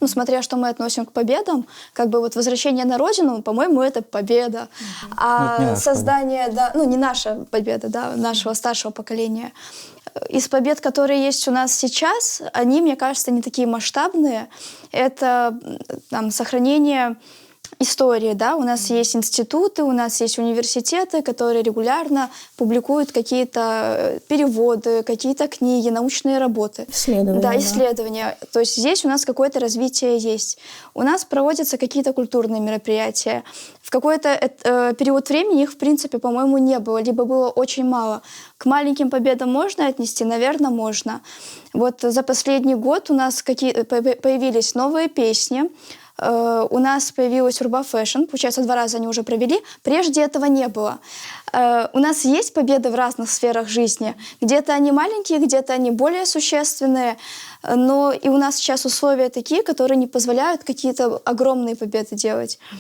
ну, смотря что мы относим к победам, как бы вот возвращение на родину, по-моему, это победа. А не наша создание, да, ну, не наша победа, да, нашего старшего поколения. Из побед, которые есть у нас сейчас, они, мне кажется, не такие масштабные. Это там, сохранение истории, да, у нас есть институты, у нас есть университеты, которые регулярно публикуют какие-то переводы, какие-то книги, научные работы. Исследования. Да, исследования. То есть здесь у нас какое-то развитие есть. У нас проводятся какие-то культурные мероприятия. В какой-то период времени их, в принципе, по-моему, не было, либо было очень мало. К маленьким победам можно отнести? Наверное, можно. Вот за последний год у нас появились новые песни. У нас появилась Урба Фэшн, получается, 2 раза они уже провели. Прежде этого не было. У нас есть победы в разных сферах жизни. Где-то они маленькие, где-то они более существенные. Но и у нас сейчас условия такие, которые не позволяют какие-то огромные победы делать.